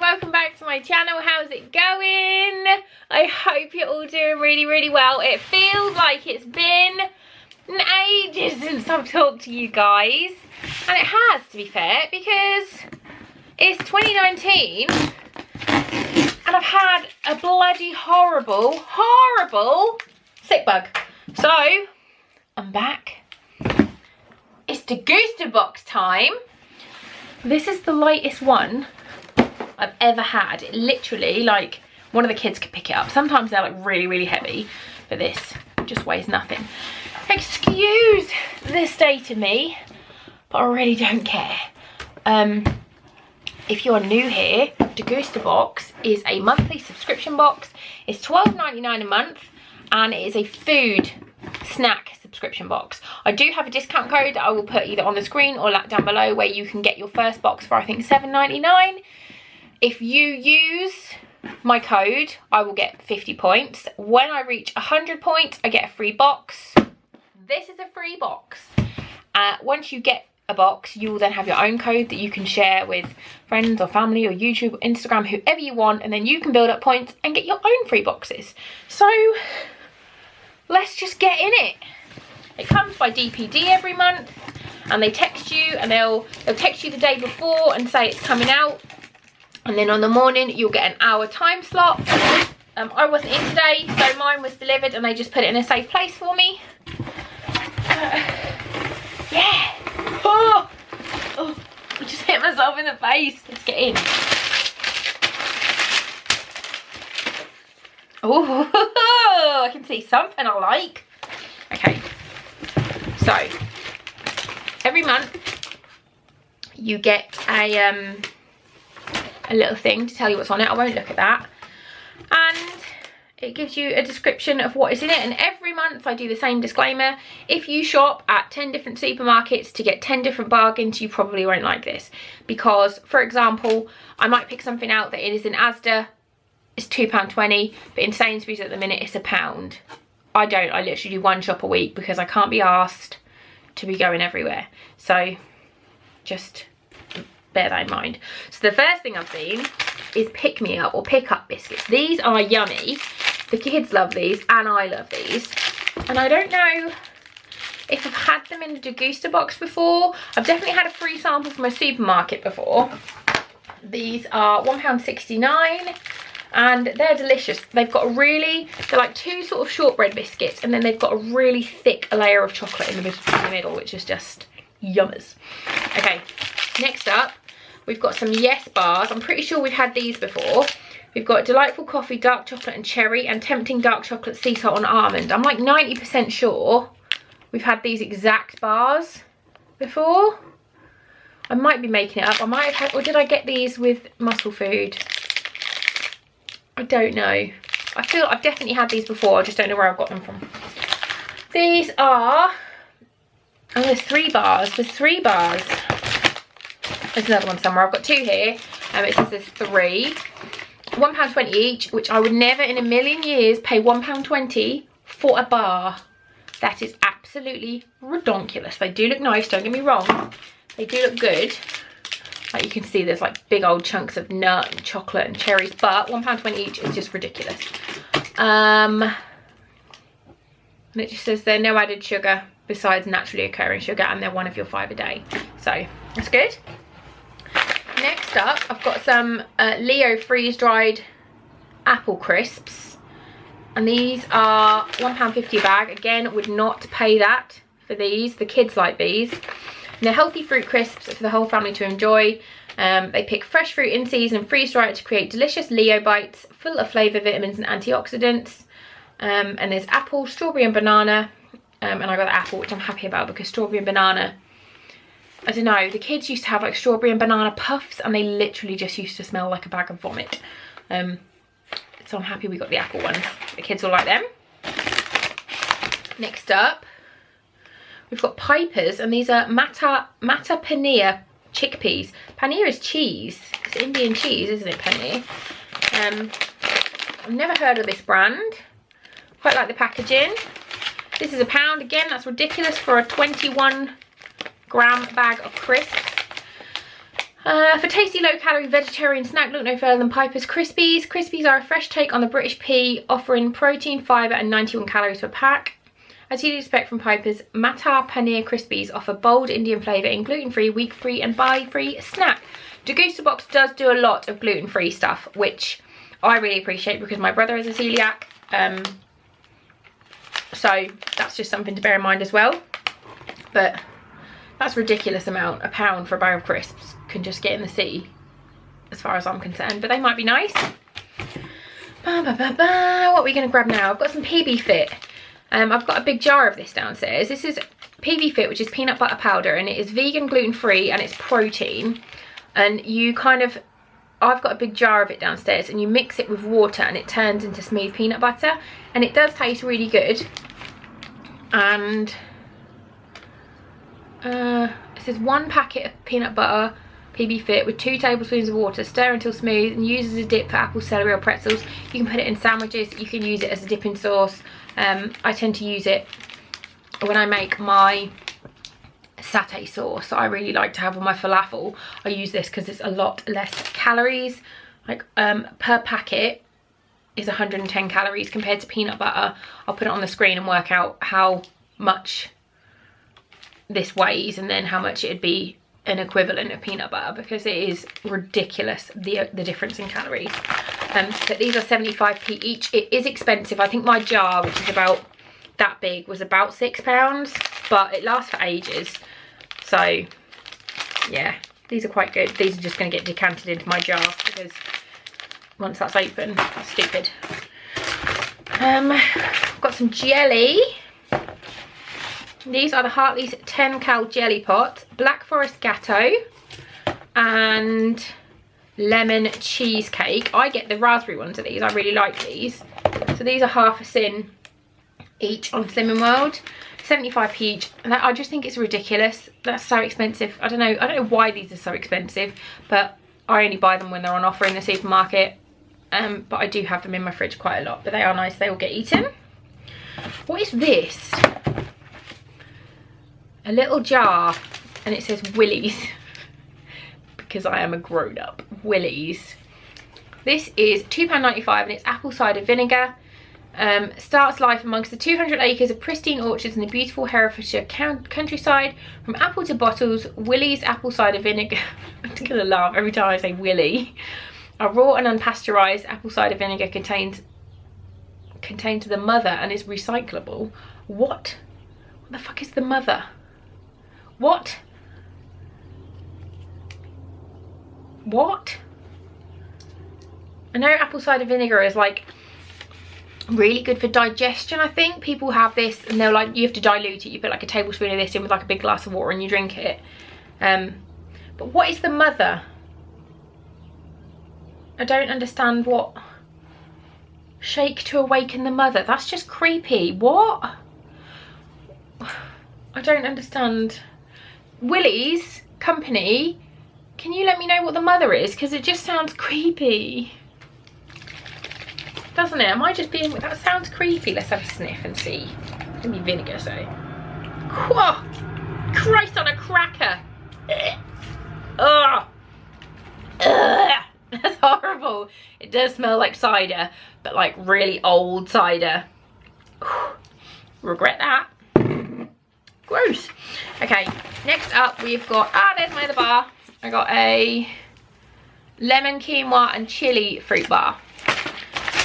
welcome back to my channel. How's it going? I hope you're all doing really well. It feels like it's been ages since I've talked to you guys, and it has, to be fair, because it's 2019 and I've had a bloody horrible sick bug. So I'm back. It's Degustabox time. This is the lightest one I've ever had. It literally, like, one of the kids could pick it up. Sometimes they're like really heavy, but this just weighs nothing. Excuse the state of me, but I really don't care. If you're new here, Degustabox is a monthly subscription box. It's $12.99 a month, and it is a food snack subscription box. I do have a discount code that I will put either on the screen or down below, where you can get your first box for I think $7.99. If you use my code, I will get 50 points. When I reach 100 points, I get a free box. This is a free box. Once you get a box, you will then have your own code that you can share with friends or family or YouTube or Instagram, whoever you want, and then you can build up points and get your own free boxes. So let's just get in it. It comes by DPD every month, and they text you, and they'll text you the day before and say it's coming out, and then on the morning you'll get an hour time slot. I wasn't in today, so mine was delivered and they just put it in a safe place for me. Yeah. Oh, I just hit myself in the face. Let's get in. Oh, I can see something I like. Okay, so every month you get a little thing to tell you what's on it. I won't look at that, and it gives you a description of what is in it. And every month I do the same disclaimer. If you shop at 10 different supermarkets to get 10 different bargains, you probably won't like this, because, for example, I might pick something out that it is in Asda, it's £2.20, but in Sainsbury's at the minute it's £1. I literally do one shop a week because I can't be asked to be going everywhere. So just bear that in mind. So the first thing I've seen is pick me up or pick up biscuits. These are yummy. The kids love these and I love these. And I don't know if I've had them in the Degustabox before. I've definitely had a free sample from a supermarket before. These are £1.69. and they're delicious. They've got they're like two sort of shortbread biscuits, and then they've got a really thick layer of chocolate in the middle, which is just yummers. Okay, next up, we've got some Yes bars. I'm pretty sure we've had these before. We've got delightful coffee, dark chocolate and cherry, and tempting dark chocolate sea salt and almond. I'm like 90% sure we've had these exact bars before. I might be making it up. I might have had, or did I get these with muscle food? I don't know. I feel I've definitely had these before. I just don't know where I've got them from. These are, oh, there's 3 bars. There's 3 bars. There's another one somewhere. I've got 2 here. It says there's 3. £1.20 each, which I would never in a million years pay £1.20 for a bar. That is absolutely redonkulous. They do look nice, don't get me wrong. They do look good. Like you can see, there's like big old chunks of nut and chocolate and cherries, but £1.20 each is just ridiculous. And it just says they're no added sugar besides naturally occurring sugar, and they're one of your 5 a day. So that's good. Next up, I've got some Leo freeze-dried apple crisps, and these are £1.50 a bag. Again, would not pay that for these. The kids like these. And they're healthy fruit crisps for the whole family to enjoy. They pick fresh fruit in season, freeze dry it to create delicious Leo bites full of flavour, vitamins and antioxidants. And there's apple, strawberry and banana. And I got the apple, which I'm happy about, because strawberry and banana, I don't know, the kids used to have like strawberry and banana puffs, and they literally just used to smell like a bag of vomit. So I'm happy we got the apple ones. The kids will like them. Next up, we've got Pipers, and these are Mata Paneer chickpeas. Paneer is cheese. It's Indian cheese, isn't it, paneer? I've never heard of this brand. Quite like the packaging. This is £1 again. That's ridiculous for a 21 gram bag of crisps. For tasty low-calorie vegetarian snack, look no further than Piper's Krispies. Krispies are a fresh take on the British pea, offering protein, fibre and 91 calories per pack. As you'd expect from Piper's, Matar Paneer Krispies offer bold Indian flavour in gluten-free, wheat-free and bye-free snack. Degustabox does do a lot of gluten-free stuff, which I really appreciate because my brother is a celiac. So that's just something to bear in mind as well. But that's a ridiculous amount. £1 for a bar of crisps can just get in the sea, as far as I'm concerned. But they might be nice. What are we going to grab now? I've got some PB Fit. I've got a big jar of this downstairs. This is PB Fit, which is peanut butter powder, and it is vegan, gluten-free, and it's protein. And you kind of, I've got a big jar of it downstairs, and you mix it with water and it turns into smooth peanut butter, and it does taste really good. And this is 1 packet of peanut butter PB Fit with 2 tablespoons of water. Stir until smooth and use as a dip for apple, celery or pretzels. You can put it in sandwiches. You can use it as a dipping sauce. I tend to use it when I make my satay sauce that I really like to have on my falafel. I use this because it's a lot less calories. Like per packet is 110 calories compared to peanut butter. I'll put it on the screen and work out how much this weighs and then how much it'd be an equivalent of peanut butter, because it is ridiculous the difference in calories. But these are 75p each. It is expensive. I think my jar, which is about that big, was about £6, but it lasts for ages. So yeah, these are quite good. These are just going to get decanted into my jar because once that's open, that's stupid. I've got some jelly. These are the Hartley's 10 cal jelly pot, Black Forest Gatto and lemon cheesecake. I get the raspberry ones of these. I really like these. So these are half a sin each on Slimming World, 75p each. And I just think it's ridiculous. That's so expensive. I don't know why these are so expensive, but I only buy them when they're on offer in the supermarket. But I do have them in my fridge quite a lot, but they are nice. They will get eaten. What is this? A little jar, and it says Willie's because I am a grown-up. Willie's. This is £2.95 and it's apple cider vinegar. Starts life amongst the 200 acres of pristine orchards in the beautiful Herefordshire countryside. From apple to bottles, Willie's apple cider vinegar. I'm just gonna laugh every time I say Willie. A raw and unpasteurised apple cider vinegar contains the mother and is recyclable. What the fuck is the mother? What? I know apple cider vinegar is like really good for digestion. I think people have this and they're like, you have to dilute it. You put like a tablespoon of this in with like a big glass of water and you drink it. But what is the mother? I don't understand what. Shake to awaken the mother. That's just creepy. What? I don't understand. Willie's company, can you let me know what the mother is? Because it just sounds creepy. Doesn't it? Am I just being... That sounds creepy. Let's have a sniff and see. It's going to be vinegar, so... Whoa! Christ on a cracker! Ugh! Ugh! That's horrible. It does smell like cider, but like really old cider. Regret that. Gross. Okay, next up we've got, there's my other bar. I got a lemon, quinoa and chili fruit bar.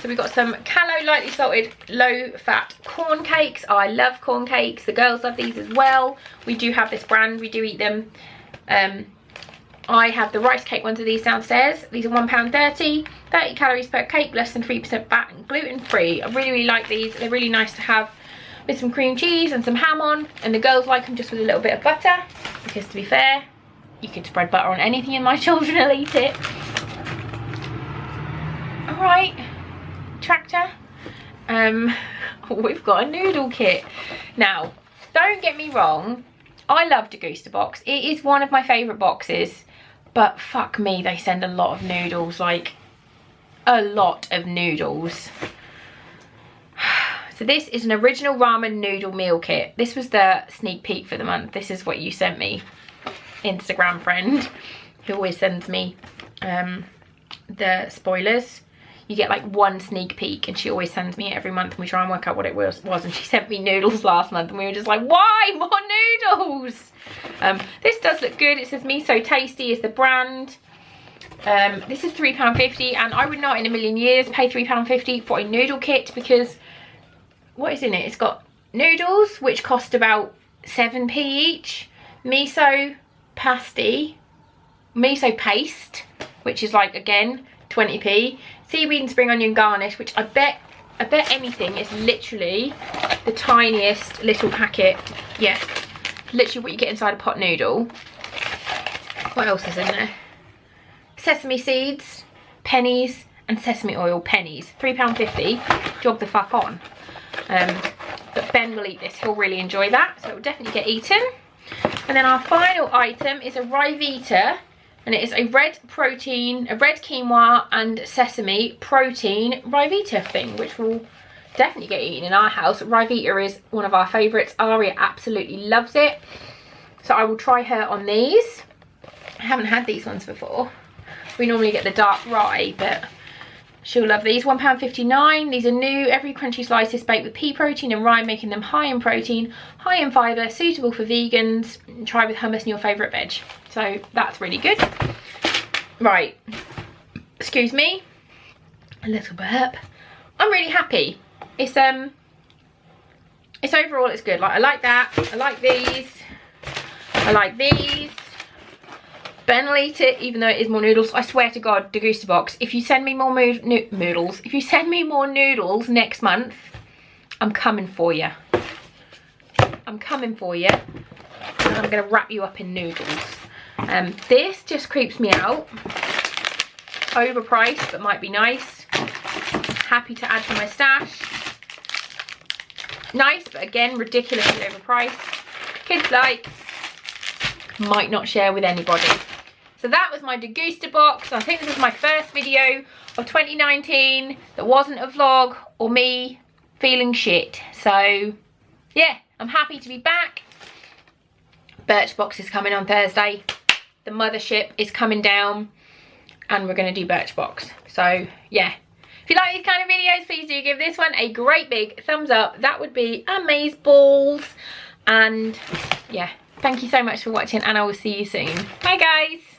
So we've got some Callo lightly salted low fat corn cakes. I love corn cakes. The girls love these as well. We do have this brand, we do eat them. I have the rice cake ones of these downstairs. These are £1.30, 30 calories per cake, less than 3% fat and gluten free. I really like these. They're really nice to have with some cream cheese and some ham on, and the girls like them just with a little bit of butter, because to be fair, you can spread butter on anything and my children will eat it. Alright, tractor. We've got a noodle kit. Now, don't get me wrong, I love Degustabox. It is one of my favourite boxes, but fuck me, they send a lot of noodles, like a lot of noodles. So this is an original ramen noodle meal kit. This was the sneak peek for the month. This is what you sent me, Instagram friend. who always sends me the spoilers. You get like one sneak peek, and she always sends me it every month, and we try and work out what it was. And she sent me noodles last month, and we were just like, why more noodles? This does look good. It says Miso Tasty is the brand. This is £3.50, and I would not in a million years pay £3.50 for a noodle kit, because what is in it? It's got noodles, which cost about 7p each, miso paste, which is like, again, 20p, seaweed and spring onion garnish, which I bet anything is literally the tiniest little packet. Yeah, literally what you get inside a pot noodle. What else is in there? Sesame seeds, pennies, and sesame oil, pennies. £3.50, jog the fuck on. But Ben will eat this, he'll really enjoy that, so it will definitely get eaten. And then our final item is a Ryvita, and it is a red quinoa and sesame protein Ryvita thing, which will definitely get eaten in our house. Ryvita is one of our favourites. Aria absolutely loves it, so I will try her on these. I haven't had these ones before. We normally get the dark rye, but she'll love these. £1.59. These are new. Every crunchy slice is baked with pea protein and rye, making them high in protein, high in fibre, suitable for vegans. Try with hummus and your favourite veg. So that's really good. Right. Excuse me. A little burp. I'm really happy. It's overall it's good. Like, I like that. I like these. I like these. Ben will eat it, even though it is more noodles. I swear to God, Degustabox, if you send me more noodles, if you send me more noodles next month, I'm coming for you. I'm coming for you, and I'm gonna wrap you up in noodles. This just creeps me out. Overpriced, but might be nice. Happy to add to my stash. Nice, but again, ridiculously overpriced. Kids like, might not share with anybody. So that was my Degustabox. I think this was my first video of 2019 that wasn't a vlog or me feeling shit. So yeah, I'm happy to be back. Birchbox is coming on Thursday. The mothership is coming down, and we're going to do Birchbox. So yeah, if you like these kind of videos, please do give this one a great big thumbs up. That would be amazeballs. And yeah, thank you so much for watching, and I will see you soon. Bye guys.